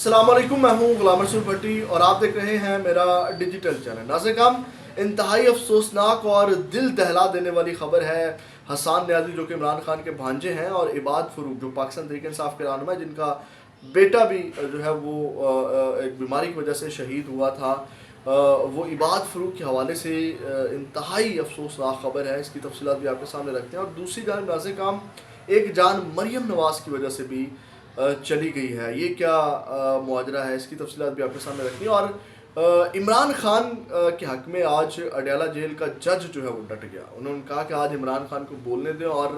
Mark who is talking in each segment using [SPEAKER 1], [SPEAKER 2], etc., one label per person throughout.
[SPEAKER 1] अस्सलाम वालेकुम, मैं हूं गुलाम रसूल भट्टी और आप देख रहे हैं मेरा डिजिटल चैनल। नाज़रीन, इंतहाई अफसोसनाक और दिल दहला देने वाली खबर है हसन न्याजी जो कि इमरान खान के भांजे हैं और इबाद फ़रूक जो पाकिस्तान तहरीक इंसाफ के रहनुमा है, जिनका बेटा भी जो है वो एक बीमारी की वजह से शहीद हुआ था। वो इबाद फ़रूक के हवाले से इंतहाई अफसोसनाक खबर है। इसकी तफसीलात भी आपके सामने रखते हैं। और दूसरी जानिब नाज़रीन, एक जान मरियम नवाज़ की वजह से भी चली गई है। ये क्या मुआजरा है, इसकी तफसीलात भी आपके सामने रखनी है। और इमरान खान के हक़ में आज अडयाला जेल का जज जो है वो डट गया। उन्होंने कहा कि आज इमरान खान को बोलने दें। और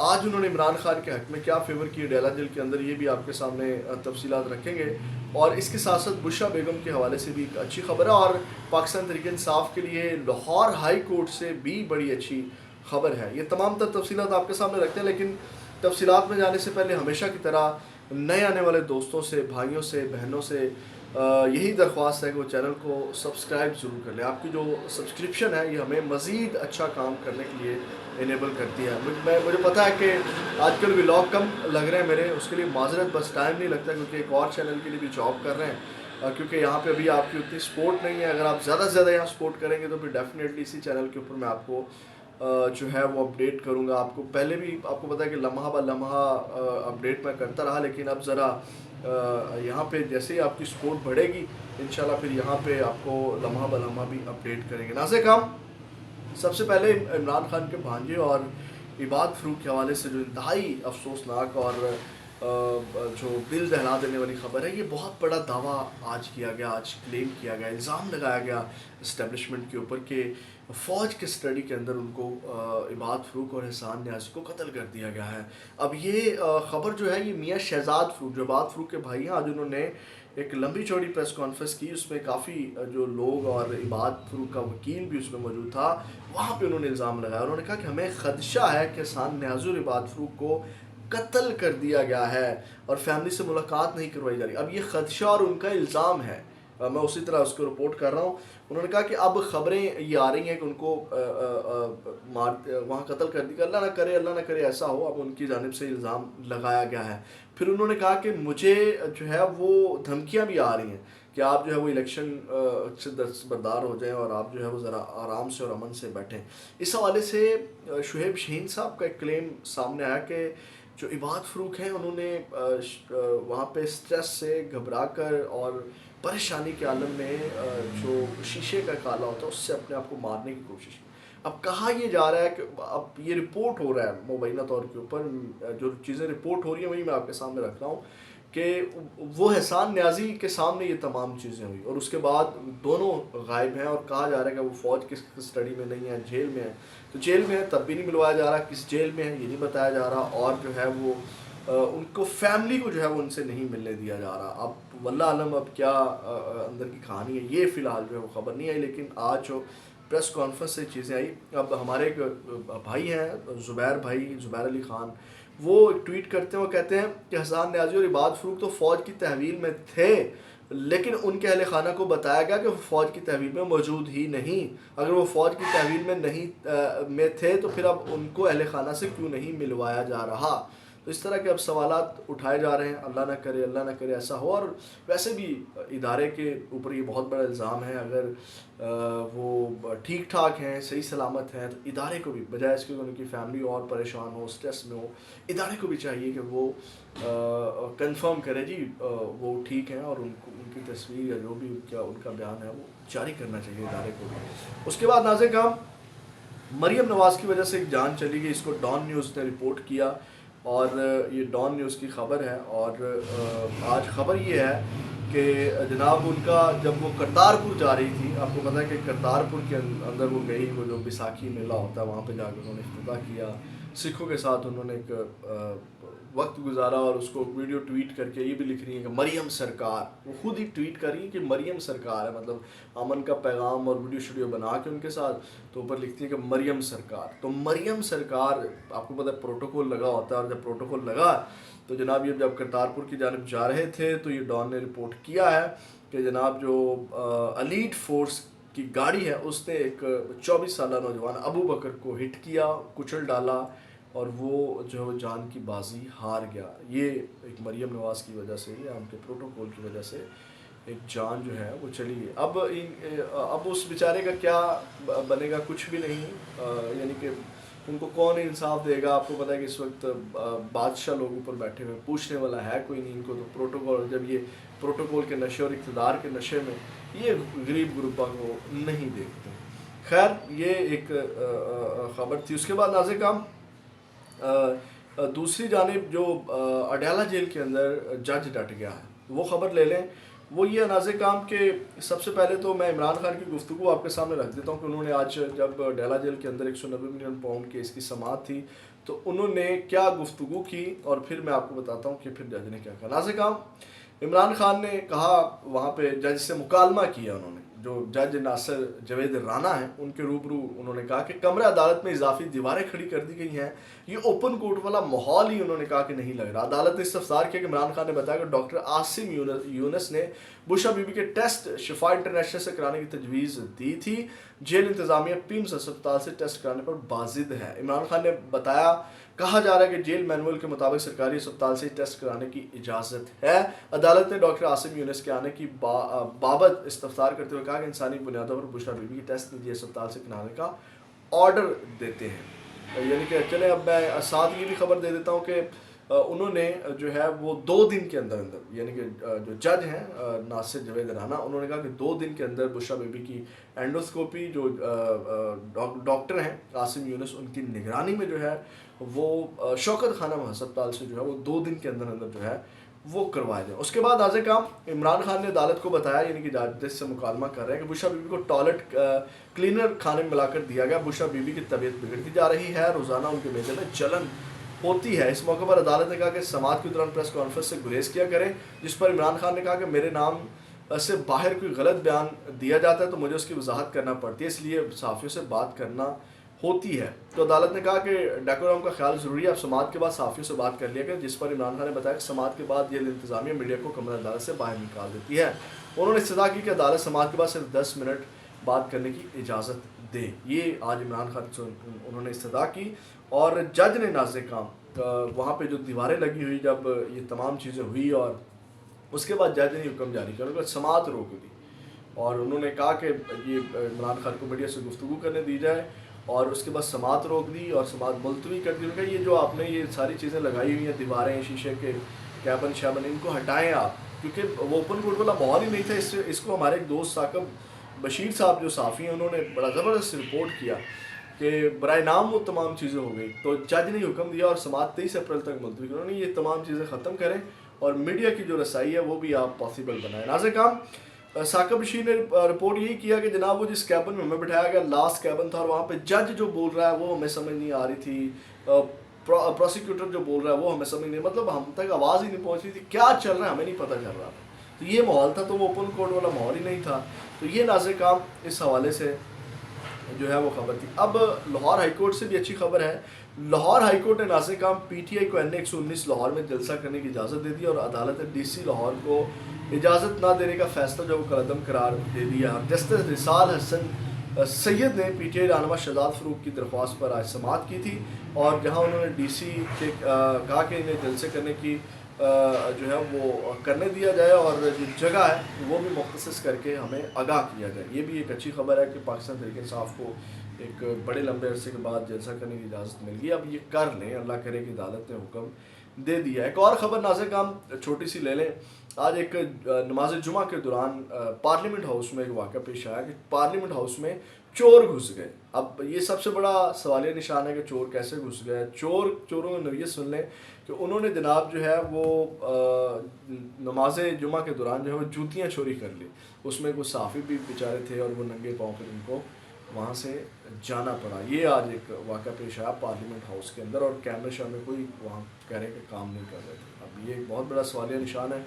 [SPEAKER 1] आज उन्होंने इमरान खान के हक़ में क्या फेवर की अडयाला जेल के अंदर, ये भी आपके सामने तफसीलात रखेंगे। और इसके साथ साथ बुशरा बेगम के हवाले से भी एक अच्छी खबर है। और पाकिस्तान तहरीक इंसाफ के लिए लाहौर हाई कोर्ट से भी बड़ी अच्छी खबर है। ये तमाम तर तफसीलात आपके सामने रखते हैं, लेकिन तफसीलात में जाने से पहले हमेशा की तरह नए आने वाले दोस्तों से, भाइयों से, बहनों से यही दरख्वास्त है कि वो चैनल को सब्सक्राइब ज़रूर कर लें। आपकी जो सब्सक्रिप्शन है ये हमें मज़ीद अच्छा काम करने के लिए इनेबल करती है। मुझे पता है कि आजकल व्लॉग कम लग रहे हैं मेरे, उसके लिए माजरत, बस टाइम नहीं लगता क्योंकि एक और चैनल के लिए भी जॉब कर रहे हैं। क्योंकि यहाँ पे अभी आपकी उतनी सपोर्ट नहीं है। अगर आप ज़्यादा से ज़्यादा यहाँ सपोर्ट करेंगे तो फिर डेफिनेटली इसी चैनल के ऊपर मैं आपको जो है वो अपडेट करूँगा। आपको पहले भी आपको पता है कि लम्हा ब लम्हा अपडेट मैं करता रहा, लेकिन अब ज़रा यहाँ पे जैसे ही आपकी सपोर्ट बढ़ेगी इंशाल्लाह फिर यहाँ पे आपको लम्हा ब लम्हा भी अपडेट करेंगे। नाज़रीन, सबसे पहले इमरान खान के भांजे और इबाद फ़रूक के हवाले से जो इंतहाई अफसोसनाक और जो दिल दहला देने वाली ख़बर है, ये बहुत बड़ा दावा आज किया गया, आज क्लेम किया गया, इल्ज़ाम लगाया गया इस्टेब्लिशमेंट के ऊपर कि फ़ौज के स्टडी के अंदर उनको इबाद फ़रूक और हसन न्याजी को कत्ल कर दिया गया है। अब ये ख़बर जो है ये मियाँ शहजाद फ़रूक जो इबाद फ़रूक के भाई हैं, आज उन्होंने एक लंबी चौड़ी प्रेस कॉन्फ्रेंस की। उसमें काफ़ी जो लोग और इबाद फ़रूक का वकील भी उसमें मौजूद था। वहाँ पे उन्होंने इल्ज़ाम लगाया। उन्होंने कहा कि हमें ख़दशा है कि हसन न्याजी और इबाद फ़रूक को कत्ल कर दिया गया है और फैमिली से मुलाकात नहीं करवाई जा रही। अब ये ख़दशा और उनका इल्ज़ाम है, मैं उसी तरह उसको रिपोर्ट कर रहा हूँ। उन्होंने कहा कि अब ख़बरें ये आ रही हैं कि उनको वहाँ कत्ल कर दिया। अल्लाह ना करे ऐसा हो। अब उनकी जानिब से इल्ज़ाम लगाया गया है। फिर उन्होंने कहा कि मुझे जो है वो धमकियाँ भी आ रही हैं कि आप जो है वो इलेक्शन से दस्तबरदार हो जाएं और आप जो है वो ज़रा आराम से और अमन से बैठें। इस हवाले से शुएब शाहीन साहब का एक क्लेम सामने आया कि जो इबाद फ़रूक हैं उन्होंने वहाँ पे स्ट्रेस से घबरा कर और परेशानी के आलम में जो शीशे का काला होता है उससे अपने आप को मारने की कोशिश की। अब कहा ये जा रहा है कि अब ये रिपोर्ट हो रहा है मुबैना तौर के ऊपर, जो चीज़ें रिपोर्ट हो रही हैं वही मैं आपके सामने रख रहा हूँ कि वो हसन न्याजी के सामने ये तमाम चीज़ें हुई और उसके बाद दोनों गायब हैं। और कहा जा रहा है कि वो फ़ौज किस स्टडी में नहीं है, जेल में है। तो जेल में है तब भी नहीं मिलवाया जा रहा, किस जेल में है ये नहीं बताया जा रहा। और जो है वो उनको फैमिली को जो है वो उनसे नहीं मिलने दिया जा रहा। अब वल्लाह आलम अब क्या अंदर की कहानी है ये फ़िलहाल जो है वो ख़बर नहीं आई, लेकिन आज जो प्रेस कॉन्फ्रेंस से चीज़ें आई। अब हमारे एक भाई हैं ज़ुबैर अली ख़ान, वो एक ट्वीट करते हैं, वो कहते हैं कि हसन न्याजी और इबाद फ़रूक तो फ़ौज की तहवील में थे, लेकिन उनके अहल खाना को बताया गया कि वो फ़ौज की तहवील में मौजूद ही नहीं। अगर वो फ़ौज की तहवील में नहीं में थे तो फिर अब उनको अहल खाना से क्यों नहीं मिलवाया जा रहा। तो इस तरह के अब सवालात उठाए जा रहे हैं। अल्लाह ना करे ऐसा हो। और वैसे भी इदारे के ऊपर ये बहुत बड़ा इल्ज़ाम है। अगर वो ठीक ठाक हैं, सही सलामत हैं, तो इदारे को भी बजाय इसके उनकी फैमिली और परेशान हो, स्ट्रेस में हो, इदारे को भी चाहिए कि वो कंफर्म करें जी वो ठीक हैं और उनकी तस्वीर या जो भी उनका बयान है वो जारी करना चाहिए इदारे को भी। उसके बाद नाज़रीन, मरियम नवाज़ की वजह से एक जान चली गई, इसको डॉन न्यूज़ ने रिपोर्ट किया और ये डॉन न्यूज़ की ख़बर है। और आज ख़बर ये है कि जनाब उनका जब वो करतारपुर जा रही थी, आपको पता है कि करतारपुर के अंदर वो गई, वो जो बैसाखी मेला होता है वहाँ पे जाकर उन्होंने इफ्तिताह किया, सिखों के साथ उन्होंने एक वक्त गुजारा और उसको वीडियो ट्वीट करके ये भी लिख रही है कि मरियम सरकार, वो खुद ही ट्वीट कर रही है कि मरियम सरकार है, मतलब अमन का पैगाम और वीडियो बना के उनके साथ, तो ऊपर लिखती है कि मरियम सरकार। तो मरियम सरकार, आपको पता है प्रोटोकॉल लगा होता है और जब प्रोटोकॉल लगा तो जनाब ये जब करतारपुर की जानिब जा रहे थे तो ये डॉन ने रिपोर्ट किया है कि जनाब जो एलीट फोर्स की गाड़ी है उसने एक 24 साल नौजवान अबू बकर को हिट किया, कुचल डाला اور وہ جو ہے وہ جان کی بازی ہار گیا. یہ ایک مریم نواز کی وجہ سے یا ان کے پروٹوکول کی وجہ سے ایک جان جو ہے وہ چلی گئی. اب اس بیچارے کا کیا بنے گا کچھ بھی نہیں. یعنی کہ ان کو کون انصاف دے گا. آپ کو پتہ ہے کہ اس وقت بادشاہ لوگ اوپر بیٹھے ہوئے, پوچھنے والا ہے کوئی نہیں ان کو. تو پروٹوکول, جب یہ پروٹوکول کے نشے اور اقتدار کے نشے میں یہ غریب غربا کو نہیں دیکھتے. خیر یہ ایک خبر تھی. اس کے بعد ناظر کام دوسری جانب جو اڈیالہ جیل کے اندر جج ڈٹ گیا ہے وہ خبر لے لیں. وہ یہ ناظر کام کہ سب سے پہلے تو میں عمران خان کی گفتگو آپ کے سامنے رکھ دیتا ہوں کہ انہوں نے آج جب اڈیالہ جیل کے اندر 190 ملین پاؤنڈ کیس کی سماعت تھی تو انہوں نے کیا گفتگو کی, اور پھر میں آپ کو بتاتا ہوں کہ پھر جج نے کیا کہا. ناظر کام عمران خان نے کہا, وہاں پہ جج سے مکالمہ کیا انہوں نے, جو جج ناصر جوید رانا ہیں ان کے روبرو انہوں نے کہا کہ کمرہ عدالت میں اضافی دیواریں کھڑی کر دی گئی ہیں, یہ اوپن کورٹ والا ماحول ہی انہوں نے کہا کہ نہیں لگ رہا. عدالت نے استفسار کیا کہ عمران خان نے بتایا کہ ڈاکٹر عاصم یونس نے بشرا بی بی کے ٹیسٹ شفا انٹرنیشنل سے کرانے کی تجویز دی تھی. جیل انتظامیہ پیمز اسپتال سے ٹیسٹ کرانے پر بازد ہے. عمران خان نے بتایا, کہا جا رہا ہے کہ جیل مینول کے مطابق سرکاری اسپتال سے ٹیسٹ کرانے کی اجازت ہے. عدالت نے ڈاکٹر عاصم یونس کے آنے کی بابت استفسار کرتے ہوئے کہا کہ انسانی بنیادوں پر بشرا بی بی کی ٹیسٹ نجی اسپتال سے کرانے کا آرڈر دیتے ہیں. یعنی کہ چلیں اب میں ساتھ یہ بھی خبر دے دیتا ہوں کہ انہوں نے جو ہے وہ 2 دن کے اندر یعنی کہ جو جج ہیں ناصر جوید رانا, انہوں نے کہا کہ 2 دن کے اندر بشرا بی بی کی اینڈوسکوپی جو ڈاکٹر ہیں عاصم یونس ان کی نگرانی میں جو ہے وہ شوکت خانم ہسپتال سے جو ہے وہ 2 دن کے اندر جو ہے وہ کروائے جائیں. اس کے بعد ناظر کام عمران خان نے عدالت کو بتایا, یعنی کہ جج سے مکالمہ کر رہے ہیں کہ بشرا بی بی کو ٹوائلٹ کلینر کھانے میں ملا کر دیا گیا. بشرا بی بی کی طبیعت بگڑتی جا رہی ہے, روزانہ ان کے میدے میں جلن ہوتی ہے. اس موقع پر عدالت نے کہا کہ سماعت کے دوران پریس کانفرنس سے گریز کیا کریں, جس پر عمران خان نے کہا کہ میرے نام سے باہر کوئی غلط بیان دیا جاتا ہے تو مجھے اس کی وضاحت کرنا پڑتی ہے, اس لیے صحافیوں سے بات کرنا ہوتی ہے. تو عدالت نے کہا کہ ڈیکورم کا خیال ضروری ہے, اب سماعت کے بعد صحافیوں سے بات کر لیا گیا, جس پر عمران خان نے بتایا کہ سماعت کے بعد یہ انتظامیہ میڈیا کو کمرہ عدالت سے باہر نکال دیتی ہے. انہوں نے استدعا کی کہ عدالت سماعت کے بعد صرف 10 منٹ بات کرنے کی اجازت دے. یہ آج عمران خان سے انہوں نے استدعا کی. اور جج نے ناظر کام وہاں پہ جو دیواریں لگی ہوئی جب یہ تمام چیزیں ہوئی, اور اس کے بعد جج نے حکم جاری کیا, انہوں نے سماعت روک دی اور انہوں نے کہا کہ یہ عمران خان کو میڈیا سے گفتگو کرنے دی جائے, اور اس کے بعد سماعت روک دی اور سماعت ملتوی کر دی. کہ یہ جو آپ نے یہ ساری چیزیں لگائی ہوئی ہیں, دیواریں, شیشے کے کیبن شیبن, ان کو ہٹائیں آپ, کیونکہ وہ اوپن کورٹ والا ماحول ہی نہیں تھا. اس کو ہمارے ایک دوست ثاقب بشیر صاحب جو صحافی ہیں انہوں نے بڑا زبردست رپورٹ کیا کہ برائے نام وہ تمام چیزیں ہو گئی. تو جج نے حکم دیا اور سماعت 23 اپریل تک ملتوی کی. انہوں نے یہ تمام چیزیں ختم کریں اور میڈیا کی جو رسائی ہے وہ بھی آپ پاسبل بنائیں. ناظر کام ثاقب بشیر نے رپورٹ یہی کیا کہ جناب وہ جس کیبن میں ہمیں بٹھایا گیا لاسٹ کیبن تھا, اور وہاں پہ جج جو بول رہا ہے وہ ہمیں سمجھ نہیں آ رہی تھی, پروسیکیوٹر جو بول رہا ہے وہ ہمیں سمجھ نہیں, مطلب ہم تک آواز ہی نہیں پہنچ رہی تھی, کیا چل رہا ہے ہمیں نہیں پتہ چل رہا تھا. تو یہ ماحول تھا, تو وہ اوپن کورٹ والا ماحول ہی نہیں تھا. تو یہ ناظر کام اس حوالے سے جو ہے وہ خبر تھی. اب لاہور ہائی کورٹ سے بھی اچھی خبر ہے. لاہور ہائی کورٹ نے ناظر کام پی ٹی آئی کو این 119 لاہور میں جلسہ کرنے کی اجازت دے دی, اور عدالت نے ڈی سی لاہور کو اجازت نہ دینے کا فیصلہ جو وہ کالعدم قرار دے دیا. جسٹس رسال حسن سید نے پی ٹی آئی رہنما شہزاد فاروق کی درخواست پر آج سماعت کی تھی, اور جہاں انہوں نے ڈی سی سے کہا کہ انہیں جلسے کرنے کی جو ہے وہ کرنے دیا جائے, اور جو جگہ ہے وہ بھی مختص کر کے ہمیں آگاہ کیا جائے. یہ بھی ایک اچھی خبر ہے کہ پاکستان تحریک انصاف کو ایک بڑے لمبے عرصے کے بعد جلسہ کرنے کی اجازت مل گئی. اب یہ کر لیں, اللہ کرے کہ عدالت نے حکم دے دیا. ایک اور خبر ناظر کام چھوٹی سی لے لیں. آج ایک نماز جمعہ کے دوران پارلیمنٹ ہاؤس میں ایک واقعہ پیش آیا کہ پارلیمنٹ ہاؤس میں چور گھس گئے. اب یہ سب سے بڑا سوالیہ نشان ہے کہ چور کیسے گھس گئے. چوروں کی نوعیت سن لیں کہ انہوں نے جناب جو ہے وہ نماز جمعہ کے دوران جو ہے وہ جوتیاں چوری کر لی. اس میں کچھ صحافی بھی بیچارے تھے اور وہ ننگے پاؤں پھر ان کو وہاں سے جانا پڑا. یہ آج ایک واقعہ پیش آیا پارلیمنٹ ہاؤس کے اندر, اور کیمرے شامنے کوئی وہاں کہہ رہے کہ کام نہیں کر رہے تھے. اب یہ ایک بہت بڑا سوالیہ نشان ہے.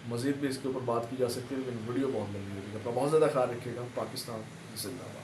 [SPEAKER 1] مزید بھی اس کے اوپر بات کی جا سکتی ہے, لیکن ویڈیو بہت لمبی ہوگی. اپنا بہت زیادہ خیال رکھیے گا. پاکستان زندہ باد.